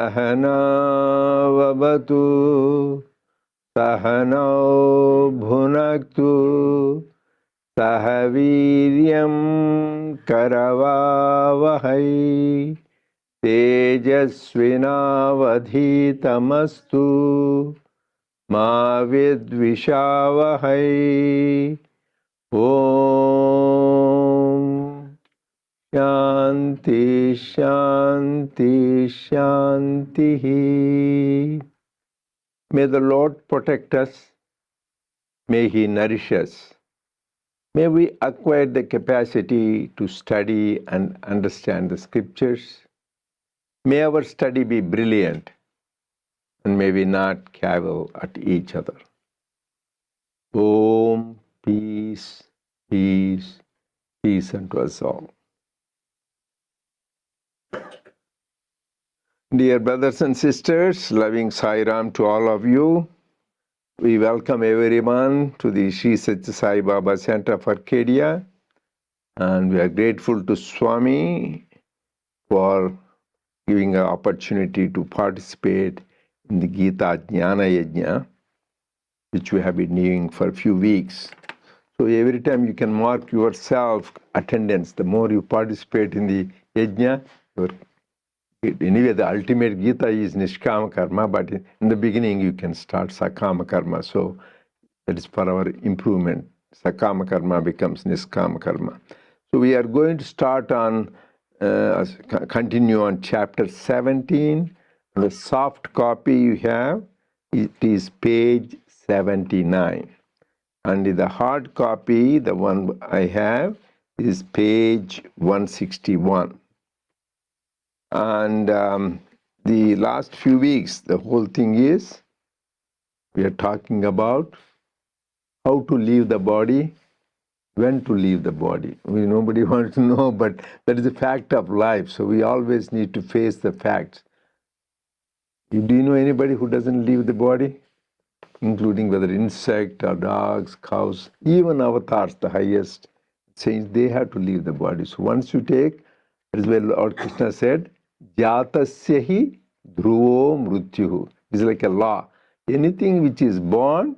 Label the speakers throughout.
Speaker 1: Sahanavavatu Sahanau Bhunaktu Sahaviryam Karavavahai Tejasvinavadhitamastu Ma Vidvishavahai. Om Shanti Shanti Shanti. May the Lord protect us. May He nourish us. May we acquire the capacity to study and understand the scriptures. May our study be brilliant, and may we not cavil at each other. Om, peace, peace, peace unto us all. Dear brothers and sisters, loving Sai Ram to all of you, we welcome everyone to the Sri Sathya Sai Baba Center of Arcadia, and we are grateful to Swami for giving an opportunity to participate in the Gita Jnana Yajna, which we have been doing for a few weeks. So every time you can mark yourself attendance, the more you participate in the Yajna, anyway, the ultimate Gita is Nishkama Karma, but in the beginning you can start Sakama Karma. So that is for our improvement. Sakama Karma becomes Niskama Karma. So we are going to start on, continue on chapter 17. The soft copy you have, it is page 79. And the hard copy, the one I have, is page 161. And the last few weeks, the whole thing is, we are talking about how to leave the body, when to leave the body. Nobody wants to know, but that is a fact of life. So we always need to face the facts. Do you know anybody who doesn't leave the body? Including whether insect or dogs, cows, even avatars, the highest saints, they have to leave the body. So once you take, that is where Lord Krishna said, Jatasya hi dhruvo mrutyuhu. It's like a law. Anything which is born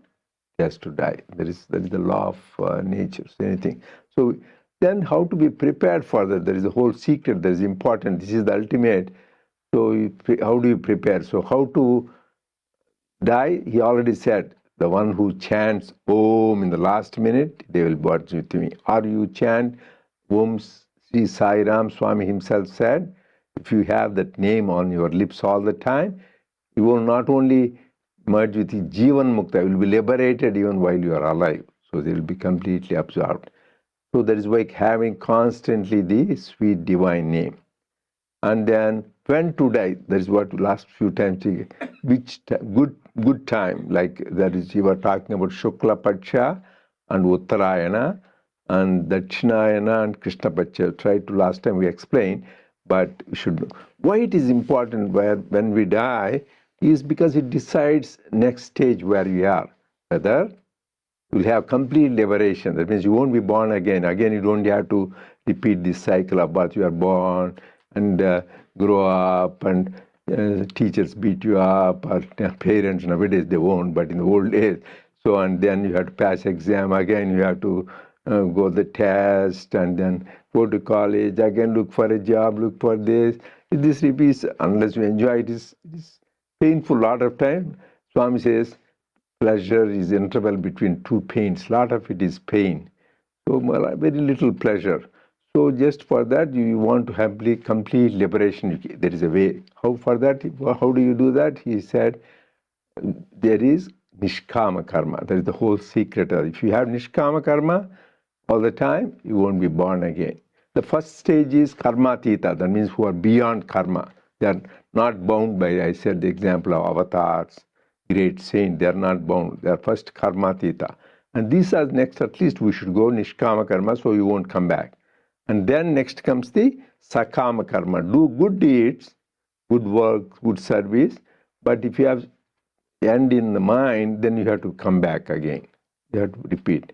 Speaker 1: has to die. That is the law of nature. So anything. So then how to be prepared for that? There is a whole secret that is important. This is the ultimate. So how do you prepare? So how to die? He already said, the one who chants Om in the last minute, they will merge with me. Or you chant Om, Sri Sai Ram, Swami himself said, if you have that name on your lips all the time, you will not only merge with the Jivan Mukta, you will be liberated even while you are alive. So they will be completely absorbed. So that is why having constantly the sweet divine name. And then when to die, that is what last few times, which good time, like that is, you were talking about Shukla Paksha and Uttarayana and Dakshinayana and Krishna Paksha. Tried to last time we explained, but we should know. Why it is important when we die is because it decides next stage where you are. Whether you will have complete liberation. That means you won't be born again. Again, you don't have to repeat this cycle of birth. You are born and grow up, and teachers beat you up, or parents nowadays they won't, but in the old days. So, and then you have to pass exam again. You have to go the test, and then go to college again. Look for a job. Look for this. This repeats unless you enjoy it. It is painful. Lot of time. Swami says, pleasure is interval between two pains. A lot of it is pain. So very little pleasure. So just for that, you want to have complete liberation. There is a way. How for that? How do you do that? He said, there is Nishkama Karma. That is the whole secret. If you have Nishkama Karma all the time, you won't be born again. The first stage is Karmatita. That means who are beyond karma. They are not bound by, I said the example of avatars, great saint. They are not bound. They are first Karmatita. And these are next, at least we should go Nishkama Karma so you won't come back. And then next comes the Sakama Karma. Do good deeds, good work, good service. But if you have end in the mind, then you have to come back again. You have to repeat.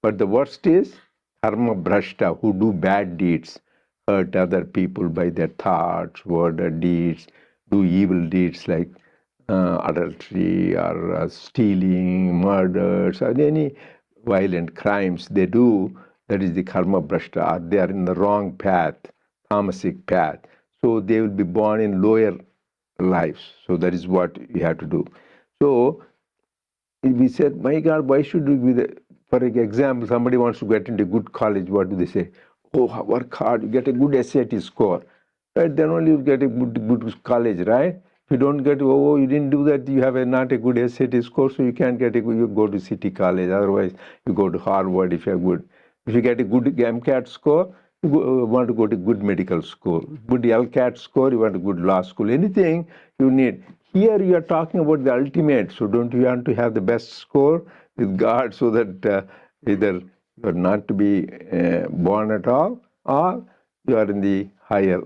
Speaker 1: But the worst is Karma Brashta, who do bad deeds, hurt other people by their thoughts, word, or deeds, do evil deeds like adultery or stealing, murders, or any violent crimes they do, that is the karma brashta, or they are in the wrong path, tamasic path. So they will be born in lower lives. So that is what you have to do. So we said, my God, why should we be the, for example, somebody wants to get into a good college, what do they say? Oh, work hard, you get a good SAT score. Right, then only you get a good college, right? If you don't get, oh, you didn't do that, you have not a good SAT score, so you can't get a good, you go to city college, otherwise you go to Harvard if you're good. If you get a good MCAT score, you want to go to good medical school. Good LCAT score, you want a good law school. Anything you need. Here you are talking about the ultimate, so don't you want to have the best score with God so that either you are not to be born at all or you are in the higher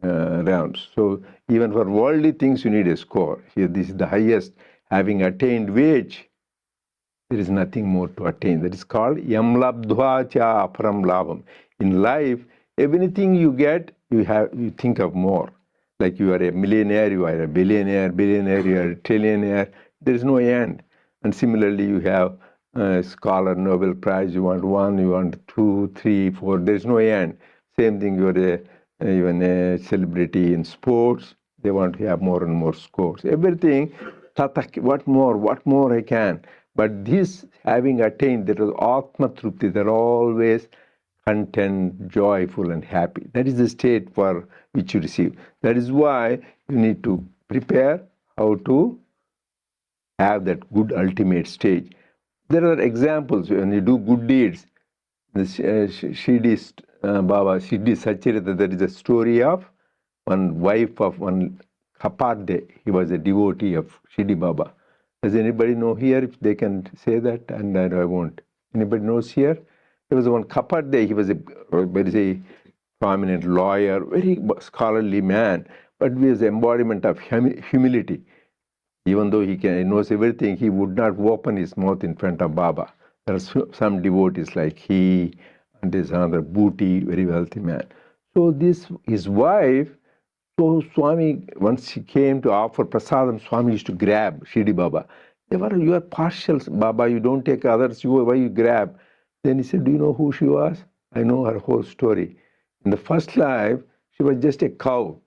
Speaker 1: realms. So even for worldly things you need a score. Here this is the highest. Having attained which, there is nothing more to attain. That is called yam labdhva cha aparam labham. In life, everything you get, you think of more. Like you are a millionaire, you are a billionaire, you are a trillionaire. There is no end. And similarly, you have a scholar Nobel Prize. You want one, you want two, three, four. There is no end. Same thing. You are even a celebrity in sports. They want to have more and more scores. Everything. What more? What more I can? But this having attained, that is Atma Trupti, they're always content, joyful, and happy. That is the state for which you receive. That is why you need to prepare how to have that good ultimate stage. There are examples when you do good deeds. The Shirdi Baba, Shirdi Sachirita, there is a story of one wife of one Kaparde. He was a devotee of Shirdi Baba. Does anybody know here if they can say that? And I won't. Anybody knows here? There was one Kaparde. He was a very prominent lawyer, very scholarly man, but he was the embodiment of humility. Even though he knows everything, he would not open his mouth in front of Baba. There are some devotees like he, and there's another Booty, very wealthy man. So his wife, so Swami, once she came to offer prasadam, Swami used to grab Shirdi Baba. You are partial, Baba, you don't take others, why you grab? Then he said, do you know who she was? I know her whole story. In the first life, she was just a cow.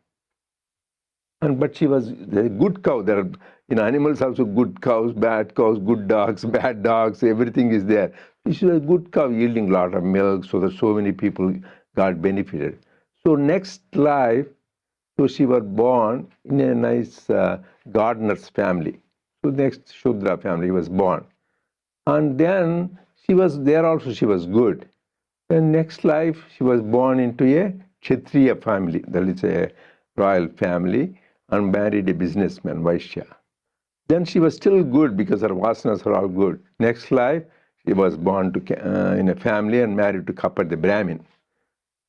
Speaker 1: But she was a good cow. There are in animals also good cows, good dogs, bad dogs, everything is there. She was a good cow yielding a lot of milk so that so many people got benefited. So next life, so she was born in a nice gardener's family. So next Shudra family was born. And then she was there also, she was good. Then next life, she was born into a Kshatriya family, that is a royal family, and married a businessman, Vaishya. Then she was still good because her vasanas were all good. Next life, she was born in a family and married to Kapad the Brahmin.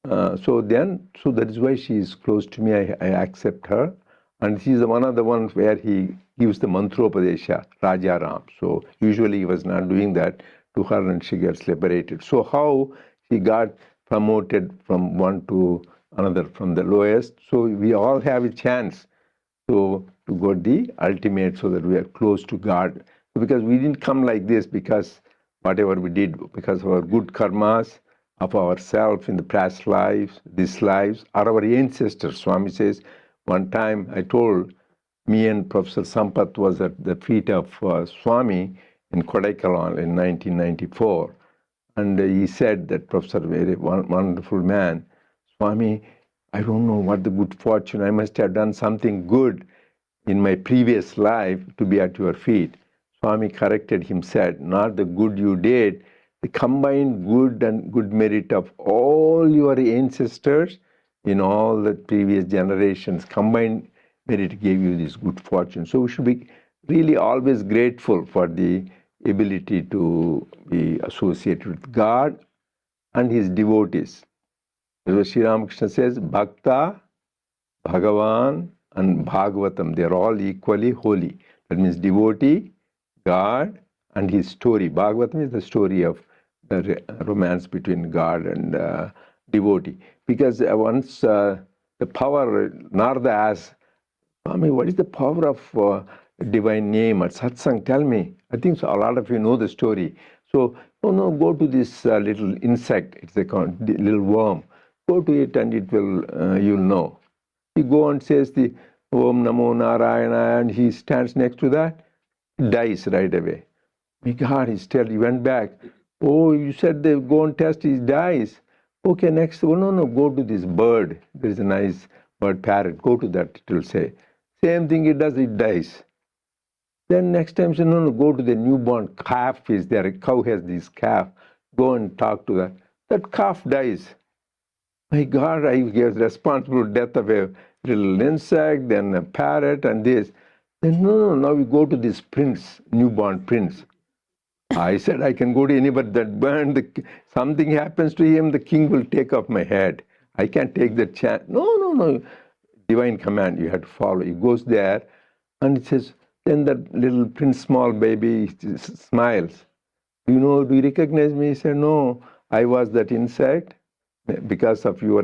Speaker 1: So that is why she is close to me. I accept her. And she is one of the ones where he gives the mantropadesha, Raja Ram. So usually he was not doing that to her and she gets liberated. So how she got promoted from one to another, from the lowest. So we all have a chance to go the ultimate so that we are close to God. Because we didn't come like this because whatever we did, because of our good karmas, of ourselves in the past lives, these lives, are our ancestors. Swami says, one time I told, me and Professor Sampath was at the feet of Swami in Kodaikanal in 1994. And he said that Professor, very wonderful man, Swami, I don't know what the good fortune, I must have done something good in my previous life to be at your feet. Swami corrected him, said, not the good you did, the combined good and good merit of all your ancestors in all the previous generations, combined merit gave you this good fortune. So we should be really always grateful for the ability to be associated with God and his devotees. As Sri Ramakrishna says, Bhakta, Bhagavan, and Bhagavatam, they are all equally holy. That means devotee, God, and his story. Bhagavatam is the story of the romance between God and devotee. Because once the power, Narada asked I mean, what is the power of divine name or satsang? Tell me. I think so, a lot of you know the story. So, oh no, go to this little insect. It's a little worm. Go to it and it will, you'll know. He go and says the Om Namo Narayana, and he stands next to that, dies right away. My God, he went back. Oh, you said they go and test, he dies. Okay, next, oh no, no, go to this bird. There is a nice bird, parrot. Go to that, it will say. Same thing it does, it dies. Then next time, say, no, no, go to the newborn calf is there. A cow has this calf. Go and talk to that. That calf dies. My God, I was responsible for death of a little insect, then a parrot, and this. Then no, no, now we go to this prince, newborn prince. I said, I can go to anybody that burned. Something happens to him, the king will take off my head. I can't take that chance. No, no, no. Divine command, you have to follow. He goes there, and it says, then that little prince, small baby, smiles. Do you recognize me? He said, no, I was that insect. Because of your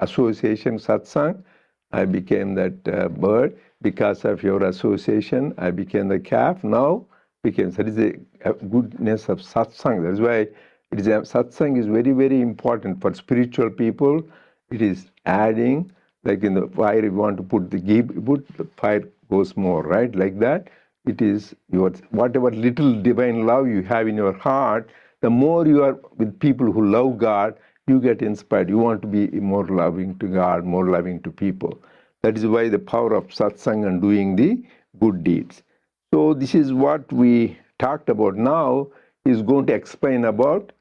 Speaker 1: association, satsang, I became that bird. Because of your association, I became the calf. Now, that is the goodness of satsang. That's why satsang is very, very important for spiritual people. It is adding, like in the fire, you want to put the ghee, the fire goes more, right? Like that. It is your whatever little divine love you have in your heart, the more you are with people who love God, you get inspired. You want to be more loving to God, more loving to people. That is why the power of satsang and doing the good deeds. So this is what we talked about. Now is going to explain about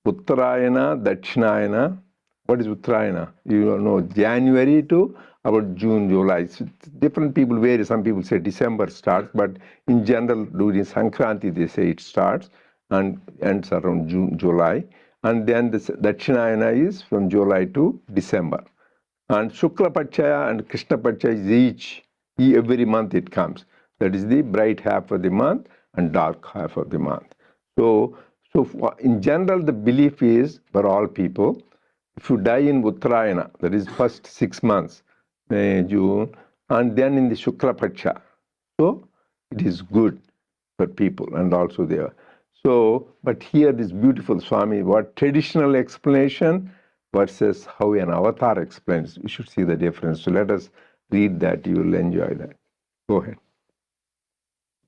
Speaker 1: Uttarayana, Dakshinayana. What is Uttarayana? You know, January to about June, July. So different people vary. Some people say December starts, but in general, during Sankranti, they say it starts and ends around June, July. And then the Dakshinayana is from July to December. And Shukla Pachaya and Krishna Pachaya is every month it comes. That is the bright half of the month and dark half of the month. So in general, the belief is for all people, if you die in Uttarayana, that is first 6 months, May, June, and then in the Shukla Paksha, so it is good for people and also there. So, but here this beautiful Swami, what traditional explanation versus how an avatar explains. You should see the difference. So let us read that. You will enjoy that. Go ahead.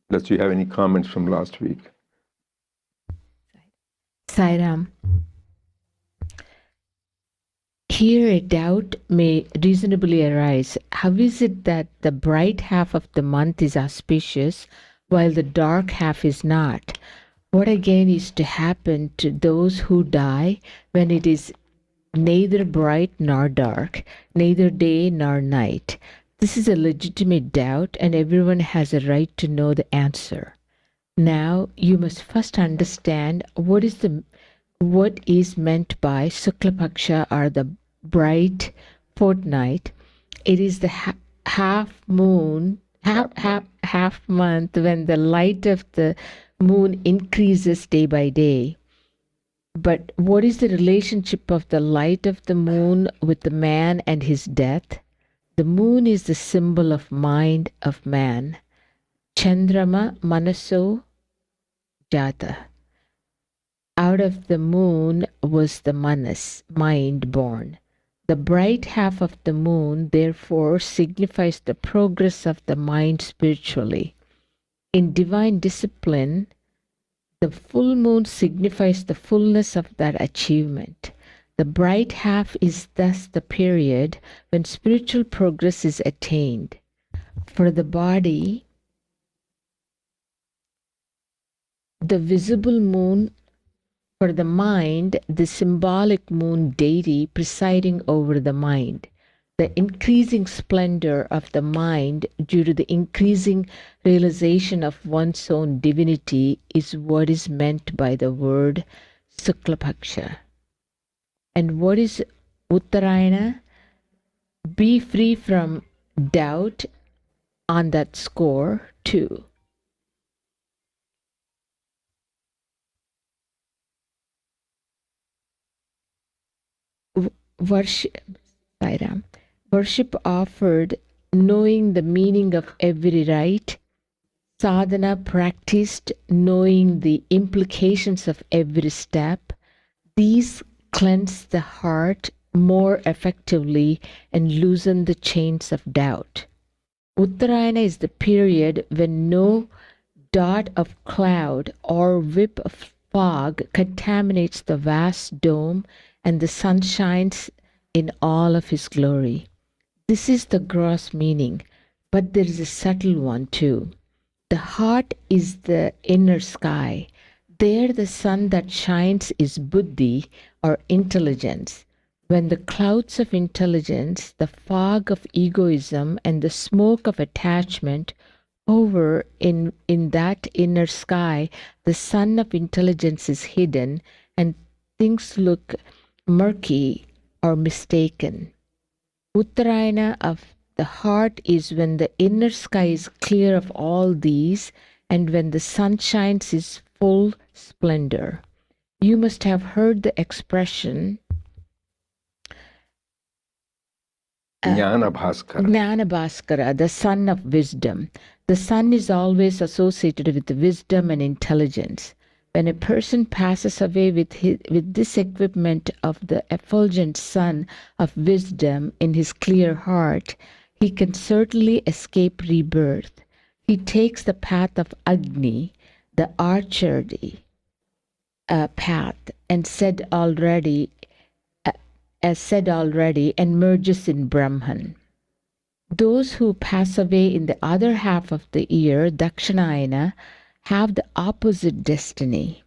Speaker 1: Unless you have any comments from last week.
Speaker 2: Sairam. Here a doubt may reasonably arise. How is it that the bright half of the month is auspicious while the dark half is not? What again is to happen to those who die when it is neither bright nor dark, neither day nor night? This is a legitimate doubt, and everyone has a right to know the answer. Now you must first understand what is meant by Shukla Paksha, or the bright fortnight. It is the half moon, half month, when the light of the moon increases day by day. But what is the relationship of the light of the moon with the man and his death? The moon is the symbol of mind of man. Chandrama Manaso Jata. Out of the moon was the manas, mind, born. The bright half of the moon, therefore, signifies the progress of the mind spiritually. In divine discipline, the full moon signifies the fullness of that achievement. The bright half is thus the period when spiritual progress is attained. For the body, the visible moon. For the mind, the symbolic moon deity presiding over the mind. The increasing splendor of the mind due to the increasing realization of one's own divinity is what is meant by the word Suklapaksha. And what is Uttarayana? Be free from doubt on that score too. Worship, Sairam. Worship offered knowing the meaning of every rite. Sadhana practiced, knowing the implications of every step. These cleanse the heart more effectively and loosen the chains of doubt. Uttarayana is the period when no dot of cloud or whip of fog contaminates the vast dome and the sun shines in all of his glory. This is the gross meaning, but there is a subtle one too. The heart is the inner sky. There, the sun that shines is buddhi or intelligence. When the clouds of intelligence, the fog of egoism, and the smoke of attachment hover in that inner sky, the sun of intelligence is hidden and things look murky or mistaken. Uttarayana of the heart is when the inner sky is clear of all these and when the sun shines is full splendor. You must have heard the expression
Speaker 1: Jnana Bhaskara.
Speaker 2: Jnana Bhaskara, the sun of wisdom. The sun is always associated with wisdom and intelligence. When a person passes away with this equipment of the effulgent sun of wisdom in his clear heart, he can certainly escape rebirth. He takes the path of Agni, the archery path, and as said already, and merges in Brahman. Those who pass away in the other half of the year, Dakshinayana, have the opposite destiny.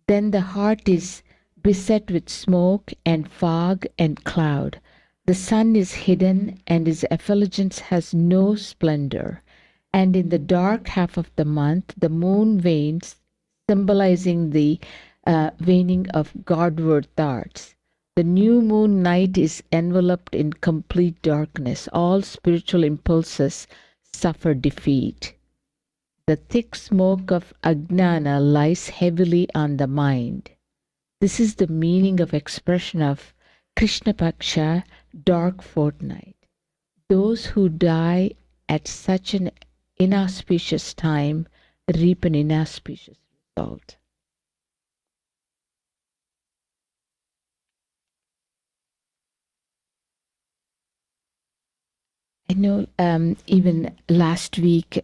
Speaker 2: Then the heart is beset with smoke and fog and cloud. The sun is hidden and his effulgence has no splendor. And in the dark half of the month, the moon wanes, symbolizing the waning of Godward thoughts. The new moon night is enveloped in complete darkness. All spiritual impulses suffer defeat. The thick smoke of Ajnana lies heavily on the mind. This is the meaning of expression of Krishna Paksha, dark fortnight. Those who die at such an inauspicious time reap an inauspicious result. I know even last week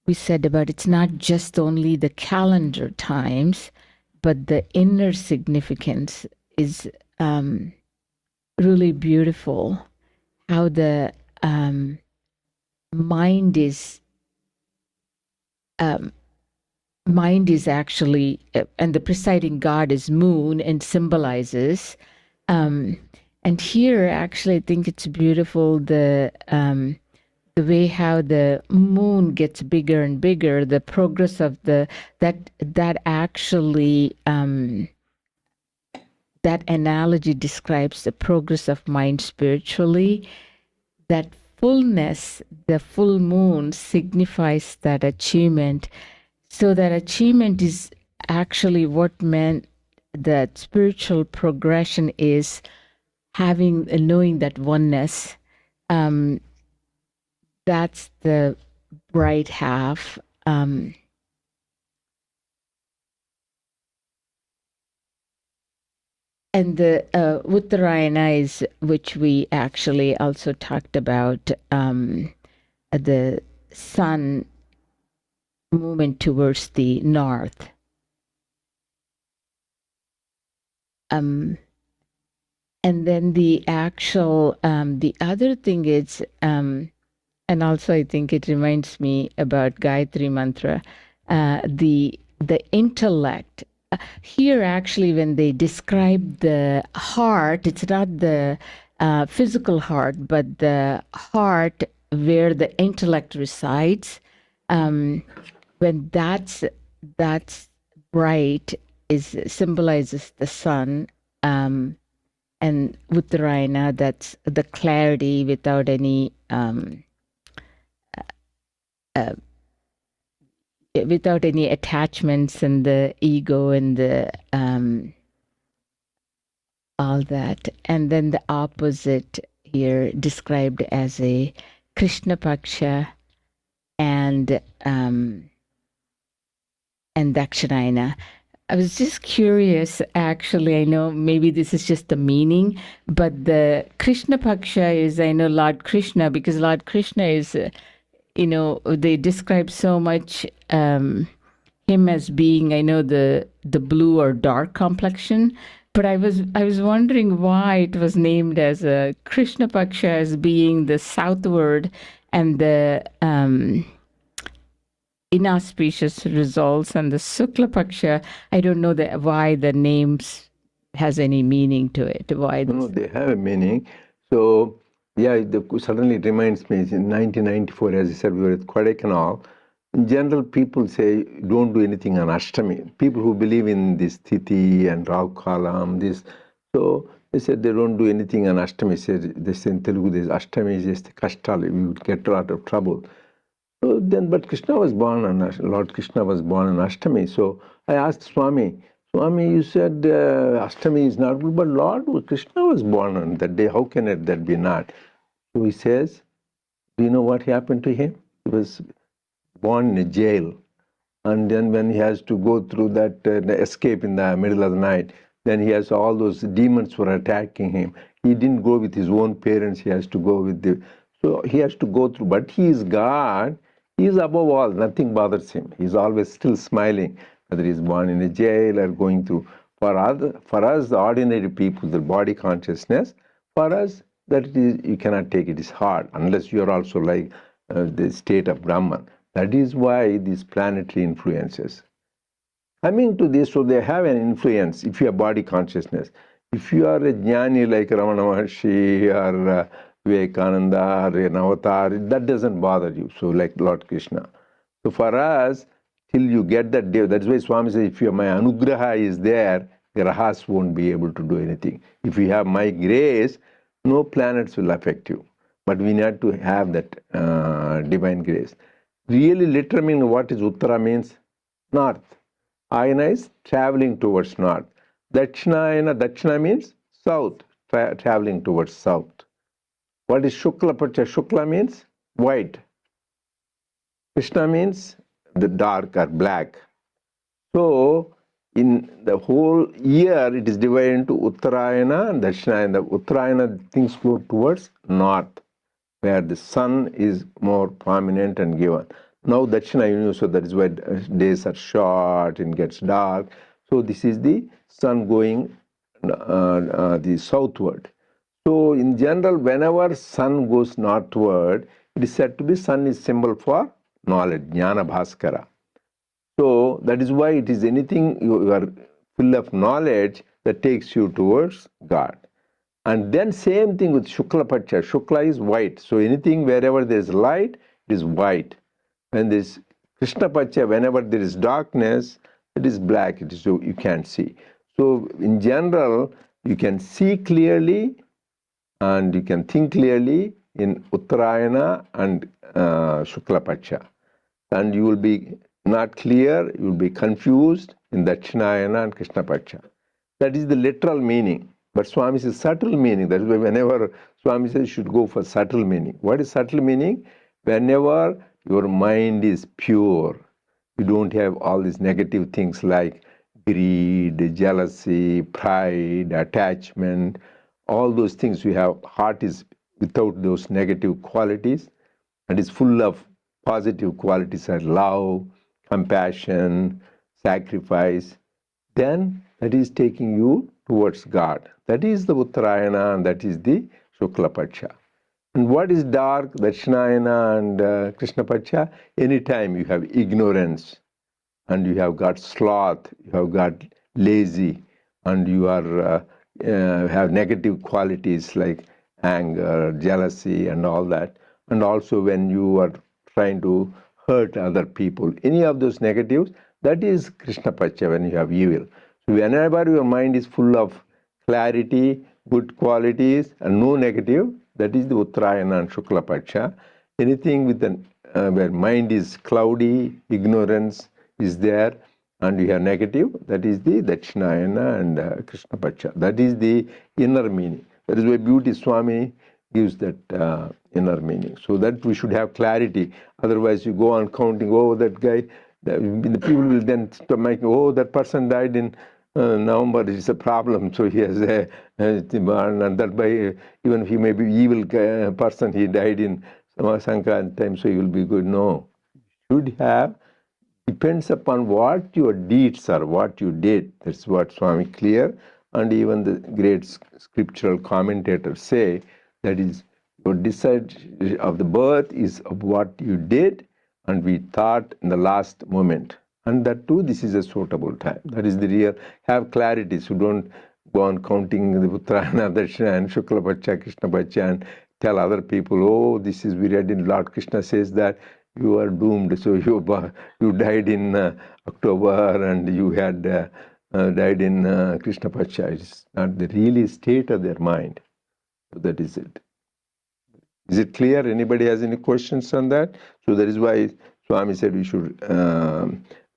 Speaker 2: we said about it's not just only the calendar times, but the inner significance is really beautiful. How the mind is actually, and the presiding god is moon and symbolizes. And here, actually, I think it's beautiful the way how the moon gets bigger and bigger, the progress of that actually that analogy describes the progress of mind spiritually. That fullness, the full moon signifies that achievement. So that achievement is actually what meant that spiritual progression is knowing that oneness. That's the bright half. And the Uttarayana is, which we actually also talked about, the sun movement towards the north. And then the actual, the other thing is, and also I think it reminds me about Gayatri Mantra, the intellect. Here, actually, when they describe the heart, it's not the physical heart, but the heart where the intellect resides. When that's bright, symbolizes the sun, and Uttarayana, that's the clarity without any attachments and the ego and the all that. And then the opposite here described as a Krishna Paksha and Dakshinayana. I was just curious, actually. I know maybe this is just the meaning, but the Krishna Paksha is, I know, Lord Krishna, because Lord Krishna is, they describe so much him as being, I know, the blue or dark complexion. But I was wondering why it was named as a Krishna Paksha as being the southward and the inauspicious results, and the Sukla Paksha, I don't know why the names has any meaning to it. Why?
Speaker 1: No, they have a meaning. So, yeah, suddenly it reminds me, in 1994, as I said, we were at Kodaikanal. In general, people say, don't do anything on Ashtami. People who believe in this Tithi and Rahu Kalam, this. So, they said they don't do anything on Ashtami. They say in Telugu, this Ashtami is just Kashtal. We would get a lot of trouble. So then, but Krishna was born on Lord Krishna was born on Ashtami. So I asked Swami, you said Ashtami is not good, but Lord Krishna was born on that day. How can that be not? So he says, do you know what happened to him? He was born in a jail. And then when he has to go through that escape in the middle of the night, then he has all those demons were attacking him. He didn't go with his own parents. He has to go with so he has to go through. But he is God. He is above all. Nothing bothers him. He's always still smiling, whether he's born in a jail or going through. For us, the ordinary people, the body consciousness, for us, that is, you cannot take it is hard unless you are also like the state of Brahman. That is why these planetary influences. Coming to this, so they have an influence if you have body consciousness. If you are a jnani like Ramana Maharshi or Vivekananda or an avatar, that doesn't bother you. So like Lord Krishna. So for us, till you get that day, that's why Swami says, if my anugraha is there, grahas won't be able to do anything. If you have my grace, no planets will affect you. But we need to have that divine grace. Really, literally meaning what is Uttara means? North. Ayana is traveling towards north. Dakshina means south, traveling towards south. What is Shukla Pacha? Shukla means white. Krishna means the dark or black. So, in the whole year, it is divided into Uttarayana and Dakshinayana. The Uttarayana things go towards north, where the sun is more prominent and given. Now Dakshinayana, so that is why days are short, it gets dark. So this is the sun going the southward. So in general, whenever sun goes northward, it is said to be sun is symbol for knowledge, Jnana Bhaskara. So that is why it is anything you are full of knowledge that takes you towards God. And then same thing with Shukla Pacha. Shukla is white. So anything wherever there is light, it is white. When there is Krishna Pacha, whenever there is darkness, it is black. It is so you can't see. So in general, you can see clearly and you can think clearly in Uttarayana and Shukla Pacha. And you will be not clear, you will be confused in Dakshinayana and Krishna Pacha. That is the literal meaning. But Swami says subtle meaning. That is why whenever Swami says you should go for subtle meaning. What is subtle meaning? Whenever your mind is pure, you don't have all these negative things like greed, jealousy, pride, attachment, all those things you have. Heart is without those negative qualities and is full of positive qualities like love, compassion, sacrifice, then that is taking you towards God. That is the Uttarayana and that is the Shukla Pacha. And what is dark, Dakshinayana and Krishna Pacha? Anytime you have ignorance and you have got sloth, you have got lazy, and you are have negative qualities like anger, jealousy, and all that. And also when you are trying to hurt other people, any of those negatives, that is Krishna Pacha when you have evil. So whenever your mind is full of clarity, good qualities, and no negative, that is the Uttarayana and Shukla Pacha. Anything with where mind is cloudy, ignorance is there, and you have negative, that is the Dakshinayana and Krishna Pacha. That is the inner meaning. That is why Beauty Swami gives that inner meaning. So that we should have clarity. Otherwise, you go on counting, oh, that guy, the people will then start making, oh, that person died in November, is a problem. So he has and that by, even if he may be evil person, he died in Sankranti time, so he will be good. No. Should have, depends upon what your deeds are, what you did. That's what Swami clear, and even the great scriptural commentators say, that is, your decide of the birth is of what you did and we thought in the last moment. And that too, this is a suitable time. That is the real, have clarity. So don't go on counting the Uttarayana, Darshana, and Shukla Pacha, Krishna Pacha, and tell other people, oh, this is, we read in Lord Krishna says that you are doomed. So you died in October and you had died in Krishna Pacha. It's not the really state of their mind. So that is it. Is it clear? Anybody has any questions on that? So that is why Swami said we should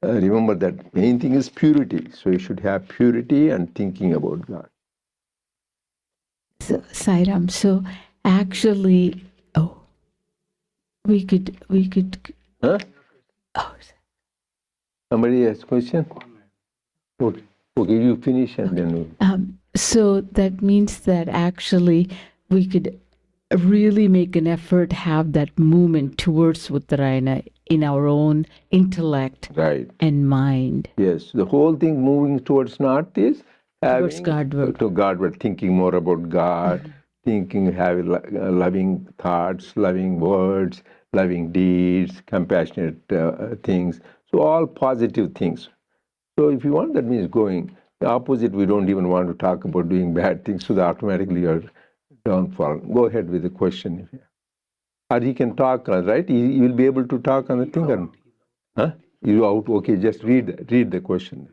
Speaker 1: remember that main thing is purity. So you should have purity and thinking about God.
Speaker 2: So, Sairam, so actually, we could,
Speaker 1: Huh?
Speaker 2: oh,
Speaker 1: Somebody has a question? Okay. Okay, you finish and then we...
Speaker 2: So that means that actually we could really make an effort, have that movement towards Uttarayana in our own intellect
Speaker 1: Right.
Speaker 2: and mind.
Speaker 1: Yes, the whole thing moving towards north is
Speaker 2: Towards
Speaker 1: having
Speaker 2: Godward.
Speaker 1: to Godward, thinking more about God, thinking, having loving thoughts, loving words, loving deeds, compassionate things. So all positive things. So if you want, that means going. The opposite, we don't even want to talk about doing bad things, so that automatically you're downfall. Go ahead with the question. If you, or he can talk, right? He will be able to talk on the thing. Or, huh? You out? Okay, just read the question.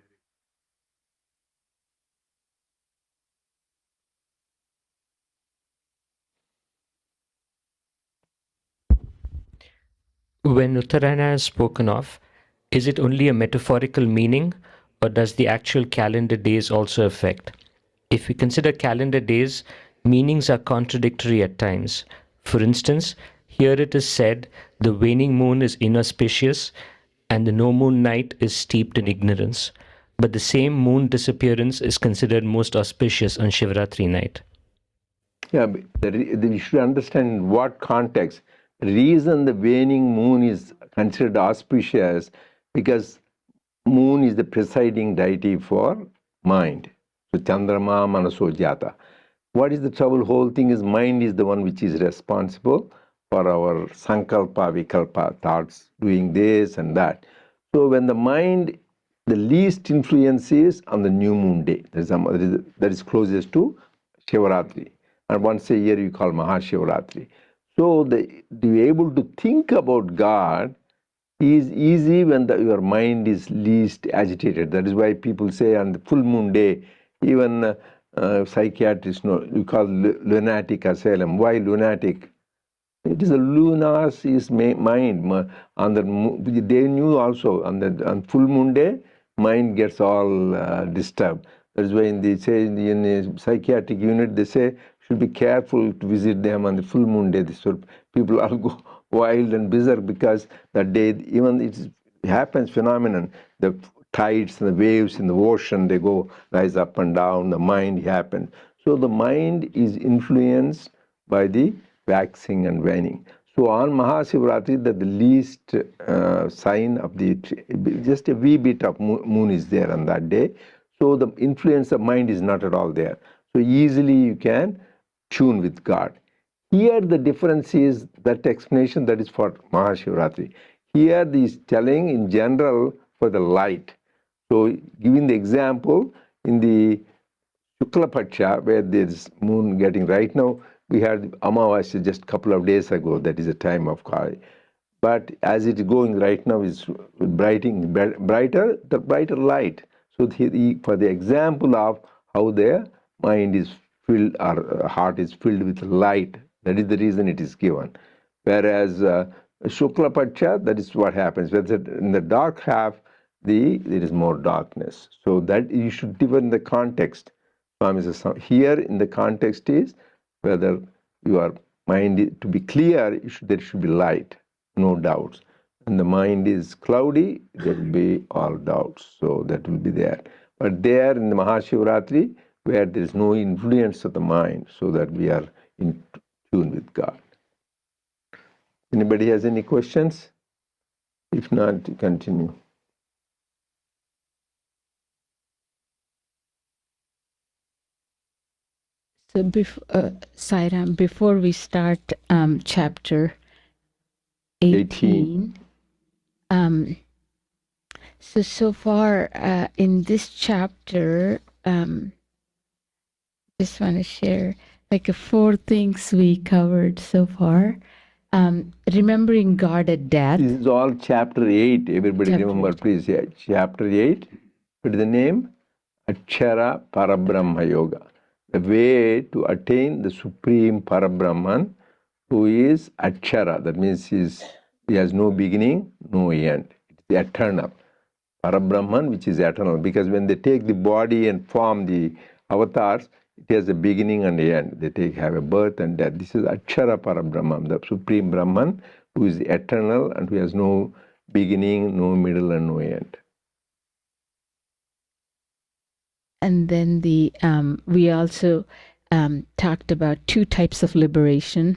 Speaker 3: When Uttarayana is spoken of, is it only a metaphorical meaning, or does the actual calendar days also affect? If we consider calendar days, meanings are contradictory at times. For instance, here it is said the waning moon is inauspicious and the no moon night is steeped in ignorance. But the same moon disappearance is considered most auspicious on Shivratri night.
Speaker 1: Yeah, you should understand in what context. The reason the waning moon is considered auspicious because moon is the presiding deity for mind. So Chandrama Manaso Jata. What is the trouble? Whole thing is mind is the one which is responsible for our sankalpa, vikalpa, thoughts, doing this and that. So when the mind, the least influence is on the new moon day. That is closest to Shivaratri. And once a year you call Mahashivaratri. So to be able to think about God is easy when your mind is least agitated. That is why people say on the full moon day, even psychiatrists know, you call lunatic asylum. Why lunatic? It is a lunas is mind. On the they knew also on full moon day, mind gets all disturbed. That is why in a psychiatric unit they say should be careful to visit them on the full moon day. So people all go wild and bizarre because that day even it happens phenomenon. The tides and the waves in the ocean, they go rise up and down. The mind happens. So the mind is influenced by the waxing and waning. So on Mahashivaratri, the least sign of just a wee bit of moon is there on that day. So the influence of mind is not at all there. So easily you can tune with God. Here the difference is that explanation that is for Mahashivaratri. Here this telling in general for the light. So giving the example in the Shukla Paksha, where there's moon getting right now, we had Amavasya just a couple of days ago, that is a time of Kali. But as it is going right now, is brighter, the brighter light. So for the example of how their mind is filled, or heart is filled with light, that is the reason it is given. Whereas Shukla Paksha, that is what happens. Whether in the dark half, there is more darkness. So that you should differ the context. Swami says, here in the context is whether you are mind to be clear, there should be light, no doubts. When the mind is cloudy, there will be all doubts. So that will be there. But there in the Mahashivratri, where there is no influence of the mind, so that we are in tune with God. Anybody has any questions? If not, continue.
Speaker 2: So, Sairam, before we start chapter 18, so far in this chapter, just want to share like 4 things we covered so far. Remembering God at death.
Speaker 1: This is all chapter 8. Everybody
Speaker 2: Chapter
Speaker 1: remember,
Speaker 2: 8.
Speaker 1: please. Yeah. Chapter 8. What is the name? Akshara Parabrahma Yoga. The way to attain the Supreme Parabrahman, who is Akshara. That means he has no beginning, no end. It's the eternal. Parabrahman, which is eternal. Because when they take the body and form the avatars, it has a beginning and an end. They have a birth and death. This is Akshara Parabrahman, the Supreme Brahman, who is eternal and who has no beginning, no middle, and no end.
Speaker 2: And then we also talked about 2 types of liberation.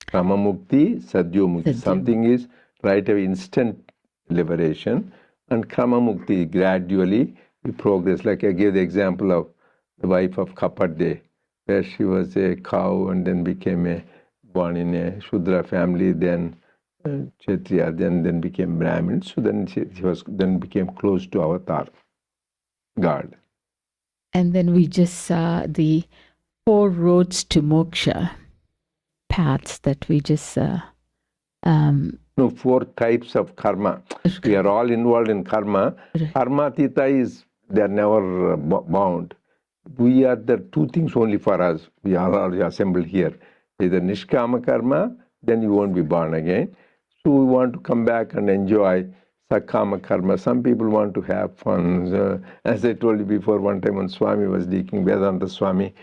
Speaker 1: Kramamukti, Sadyomukti. Something is right away instant liberation, and Kramamukti, gradually we progress. Like I gave the example of the wife of Kapadde, where she was a cow and then became born in a Shudra family, then Kshatriya, then became Brahmin. So then she became close to Avatar, God.
Speaker 2: And then we just saw the 4 roads to moksha, paths that we just saw.
Speaker 1: No, 4 types of karma. We are all involved in karma. Karma Tita is, they are never bound. We are the 2 things only for us. We are assembled here. Either Nishkama karma, then you won't be born again. So we want to come back and enjoy Sakama karma. Some people want to have fun. As I told you before, one time when Swami was speaking, Vedanta Swami,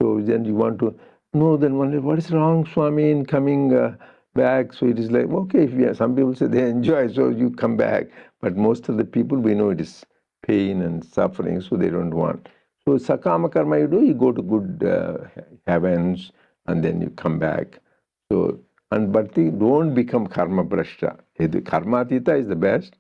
Speaker 1: so then you want to know, then wonder, what is wrong, Swami, in coming back? So it is like, okay, if some people say they enjoy, so you come back. But most of the people, we know it is pain and suffering, so they don't want. So Sakama karma you do, you go to good heavens, and then you come back. So, but don't become karma brashta. Karma tita is the best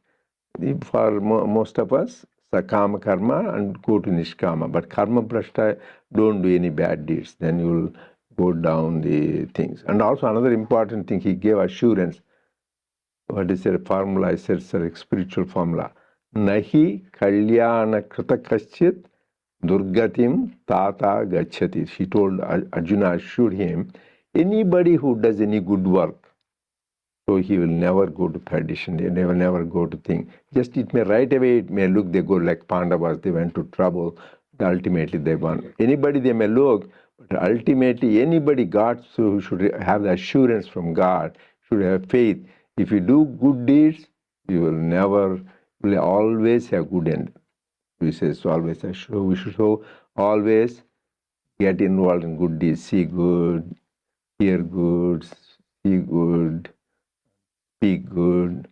Speaker 1: for most of us. Sakama karma and go to nishkama. But karma brashta, don't do any bad deeds. Then you'll go down the things. And also another important thing, he gave assurance. What is a formula? I said it's a spiritual formula. Nahi kalyana krita kaschit durgatim tata gachati. She told Arjuna, assured him, anybody who does any good work, so he will never go to perdition. They will never go to thing. Just it may right away, it may look they go like Pandavas, they went to trouble. Ultimately they won. Anybody they may look, but ultimately anybody God so should have the assurance from God, should have faith. If you do good deeds, you will always have good end. We say so always. We should always get involved in good deeds, see good, hear good, see good, speak good,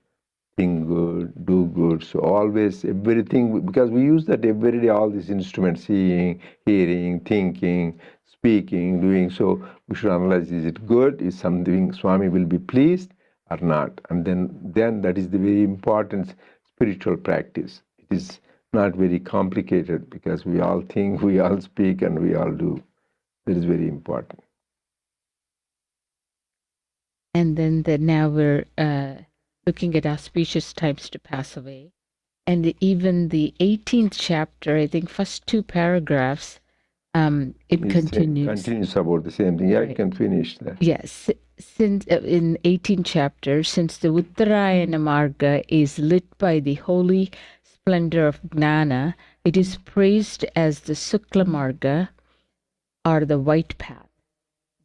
Speaker 1: think good, do good. So always everything, because we use that every day, all these instruments, seeing, hearing, thinking, speaking, doing. So we should analyze, is it good? Is something Swami will be pleased or not? And then that is the very important spiritual practice. It is not very complicated because we all think, we all speak, and we all do. That is very important.
Speaker 2: And then now we're looking at auspicious times to pass away. And even the 18th chapter, I think first 2 paragraphs, it continues.
Speaker 1: Continues about the same thing. Yeah,
Speaker 2: Right.
Speaker 1: I can finish that.
Speaker 2: Yes. Since in 18th chapter, since the Uttarayana Marga is lit by the holy splendor of Gnana, it is praised as the Sukla Marga, or the white path.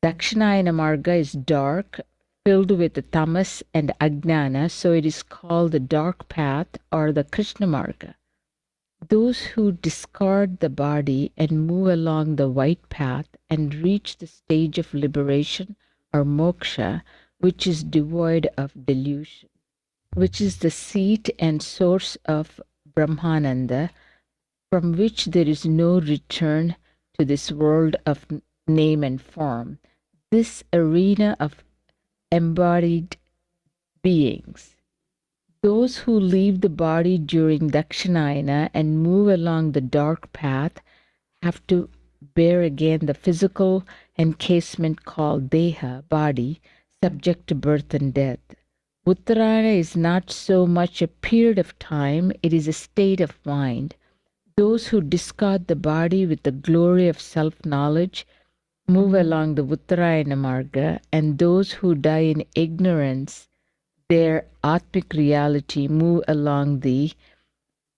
Speaker 2: Dakshinayana Marga is dark, filled with the tamas and ajnana, so it is called the dark path or the Krishna Marga. Those who discard the body and move along the white path and reach the stage of liberation or moksha, which is devoid of delusion, which is the seat and source of Brahmananda, from which there is no return to this world of name and form, this arena of embodied beings. Those who leave the body during Dakshinayana and move along the dark path have to bear again the physical encasement called Deha, body, subject to birth and death. Uttarayana is not so much a period of time, it is a state of mind. Those who discard the body with the glory of self-knowledge move along the Uttarayana Marga, and those who die in ignorance, their Atmic reality, move along the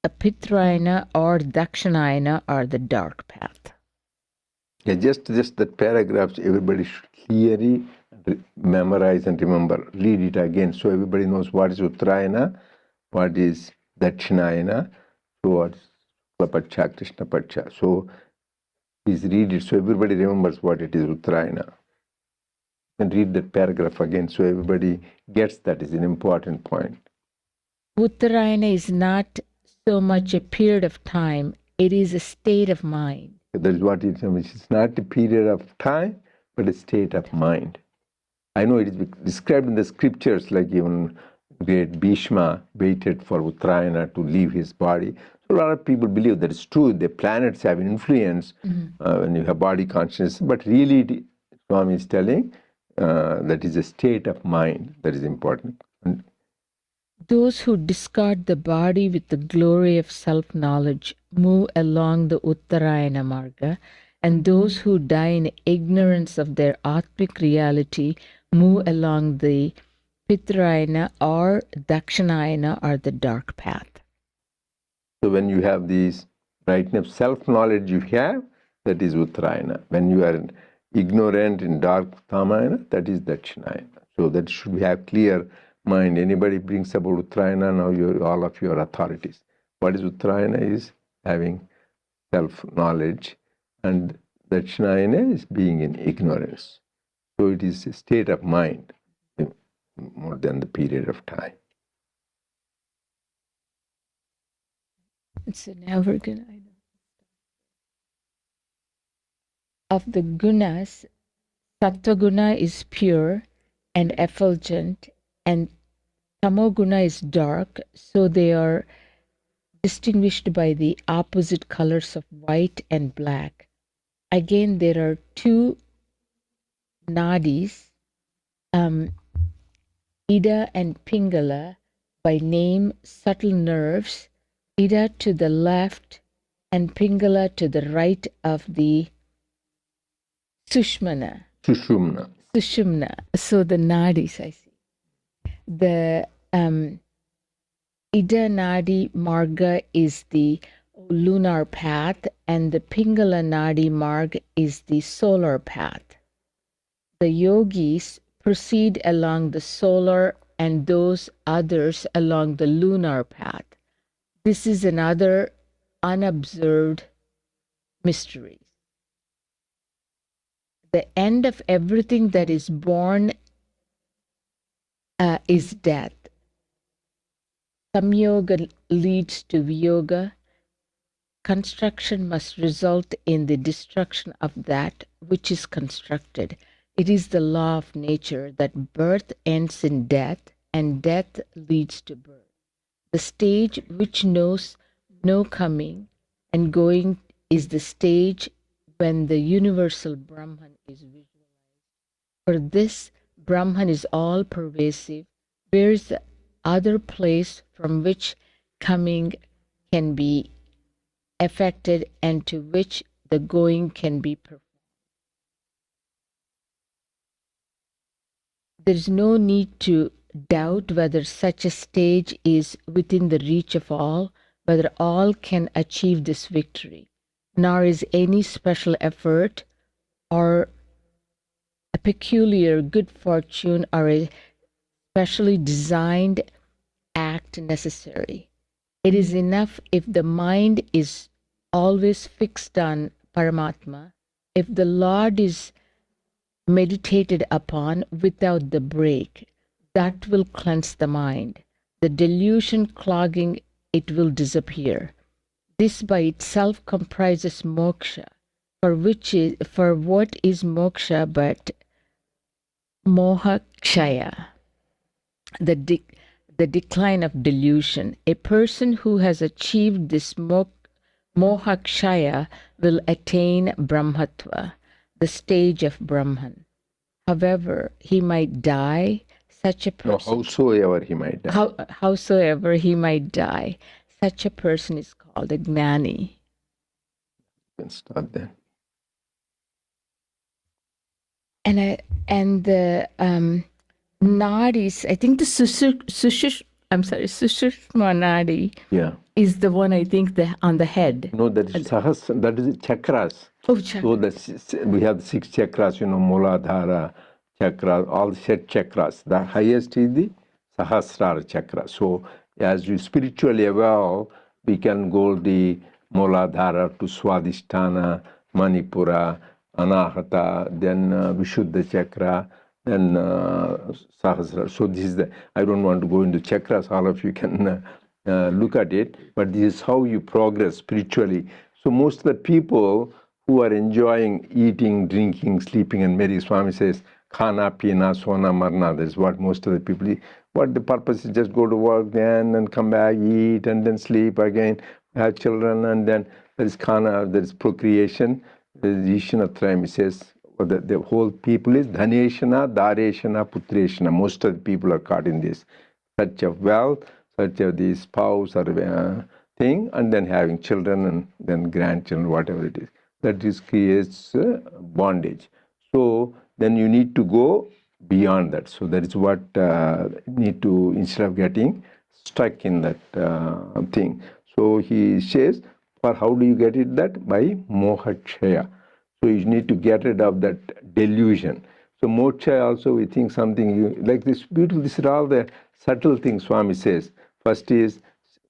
Speaker 2: Pitrayana or Dakshinayana or the dark path.
Speaker 1: Yeah, just that paragraphs, everybody should clearly memorize and remember. Read it again so everybody knows what is Uttarayana, what is Dakshinayana, so what is Pacha, Krishna Pacha. So please read it so everybody remembers what it is Uttarayana. And read that paragraph again so everybody gets that is an important point.
Speaker 2: Uttarayana is not so much a period of time, it is a state of mind.
Speaker 1: That is what it is. It's not a period of time, but a state of mind. I know it is described in the scriptures, like even great Bhishma waited for Uttarayana to leave his body. So a lot of people believe that it's true. The planets have an influence when you have body consciousness, but really, Swami is telling that is a state of mind that is important. And
Speaker 2: those who discard the body with the glory of self-knowledge move along the Uttarayana Marga, and those who die in ignorance of their Atmic reality move along the Pitrayana or Dakshinayana or the dark path.
Speaker 1: So when you have these brightness, self-knowledge you have, that is Uttarayana. When you are ignorant in dark Tamayana, that is Dakshinayana. So that should we have clear mind. Anybody brings about Uttarayana, now all of you are authorities. What is Uttarayana is having self-knowledge, and Dakshinayana is being in ignorance. So it is a state of mind more than the period of time.
Speaker 2: So now we're going to... Of the gunas, Sattva-guna is pure and effulgent, and Tamoguna is dark, so they are distinguished by the opposite colors of white and black. Again, there are two nadis, Ida and Pingala, by name subtle nerves, Ida to the left and Pingala to the right of the Sushumna. So the nadis, I see. The Ida Nadi Marga is the lunar path, and the Pingala Nadi Marg is the solar path. The yogis proceed along the solar and those others along the lunar path. This is another unobserved mystery. The end of everything that is born is death. Samyoga leads to Viyoga. Construction must result in the destruction of that which is constructed. It is the law of nature that birth ends in death and death leads to birth. The stage which knows no coming and going is the stage when the universal Brahman is visualized. For this, Brahman is all pervasive. Where is the other place from which coming can be affected and to which the going can be performed? There is no need to doubt whether such a stage is within the reach of all, whether all can achieve this victory, nor is any special effort or a peculiar good fortune or a specially designed act necessary. It is enough if the mind is always fixed on Paramatma, if the Lord is meditated upon without the break. That will cleanse the mind. The delusion clogging it will disappear. This by itself comprises moksha. For what is moksha but moha kshaya, the decline of delusion. A person who has achieved this moha kshaya will attain brahmatva, the stage of Brahman. However, he might die, such a
Speaker 1: No,
Speaker 2: person.
Speaker 1: howsoever he might die.
Speaker 2: Howsoever he might die, such a person is called a gnani.
Speaker 1: You can start then.
Speaker 2: And the nadis, I think the sushishma nadi
Speaker 1: Yeah.
Speaker 2: is the one, I think, on the head.
Speaker 1: No, that is sahas, that is chakras.
Speaker 2: Oh,
Speaker 1: So we have 6 chakras, Muladhara chakra, all 6 chakras. The highest is the Sahasrara chakra. So as you spiritually evolve, we can go the Muladhara to Swadhisthana, Manipura, Anahata, then Vishuddha chakra, then Sahasrara. So this is I don't want to go into chakras, all of you can look at it, but this is how you progress spiritually. So most of the people who are enjoying eating, drinking, sleeping, and Mary Swami says, khana, pina, sona, marna. That's what most of the people, what the purpose is just go to work then and come back, eat, and then sleep again, have children, and then there is khana, there is procreation. The Ishanatrayam says, the whole people is dhaneshana, dareshana, putreshana. Most of the people are caught in this. Such of wealth, such of the spouse or thing, and then having children and then grandchildren, whatever it is. That is creates bondage. So then you need to go beyond that. So that is what need to, instead of getting stuck in that thing. So he says, for how do you get it that? By mohaksheya. So you need to get rid of that delusion. So moksha also, we think something like this beautiful, this is all the subtle things Swami says. First is,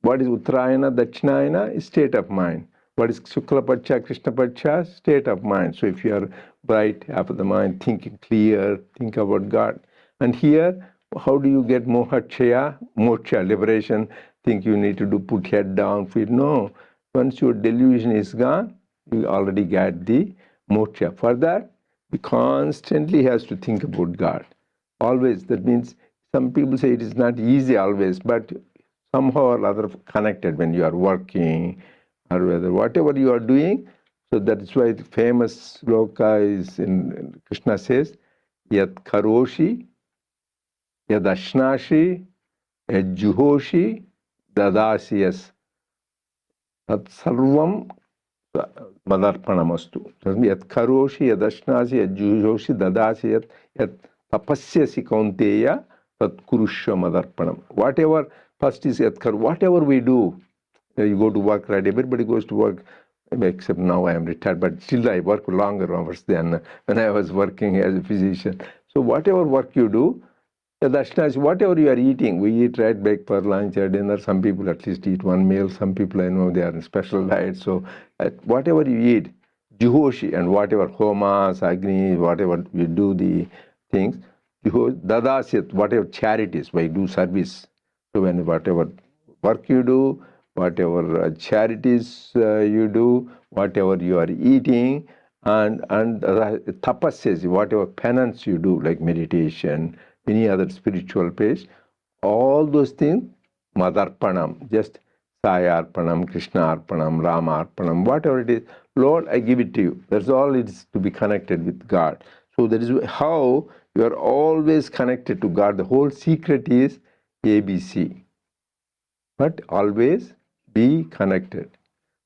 Speaker 1: what is Uttarayana, Dakshinayana? Is state of mind. What is Shukla Paksha, Krishna Paksha? State of mind. So if you are bright, half of the mind, thinking clear, think about God. And here, how do you get mohaksheya, moksha, liberation? Think you need to do put head down, feet. No. Once your delusion is gone, you already get the moksha. For that, we constantly has to think about God. Always. That means some people say it is not easy always, but somehow or other connected when you are working or whether whatever you are doing. So that is why the famous sloka is in Krishna says, Yat karoshi, yad ashnashi, yad juhoshi, dadasiyas. Tat sarvam madarpanamastu. Yat karoshi, yad ashnasi, yad juhoshi, dadasi, yat tapasyasi kaunteya, tat kurushya madarpanam. Whatever, first is yat kar, whatever we do, you go to work, right? Everybody goes to work, except now I am retired, but still I work longer hours than when I was working as a physician. So whatever work you do, whatever you are eating, we eat right back for lunch or dinner. Some people at least eat one meal. Some people I know they are in special diet. So whatever you eat, Juhoshi and whatever homas, agni, whatever you do the things, dadasyat, whatever charities, why do service. So when whatever work you do, whatever charities you do, whatever you are eating, and tapasya, whatever penance you do, like meditation, any other spiritual place, all those things, Madarpanam, just Sayarpanam, Krishnarpanam, Ramarpanam, whatever it is, Lord, I give it to you. That's all it is to be connected with God. So that is how you are always connected to God. The whole secret is ABC. But always be connected.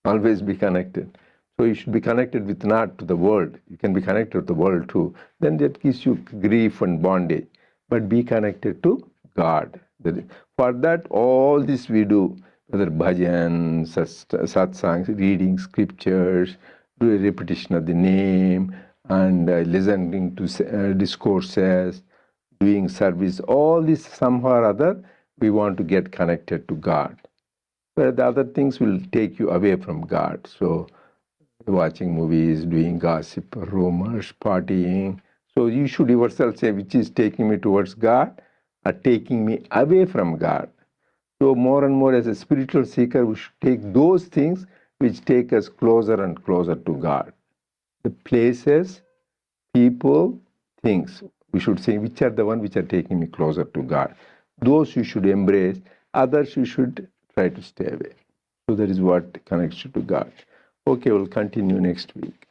Speaker 1: Always be connected. So you should be connected with not to the world. You can be connected to the world too. Then that gives you grief and bondage. But be connected to God. For that, all this we do, whether bhajan, satsangs, reading scriptures, do a repetition of the name, and listening to discourses, doing service, all this somehow or other, we want to get connected to God. Where the other things will take you away from God. So watching movies, doing gossip, rumors, partying. So you should yourself say which is taking me towards God or taking me away from God. So more and more as a spiritual seeker, we should take those things which take us closer and closer to God. The places, people, things. We should say which are the ones which are taking me closer to God. Those you should embrace. Others you should try to stay away. So that is what connects you to God. Okay, we'll continue next week.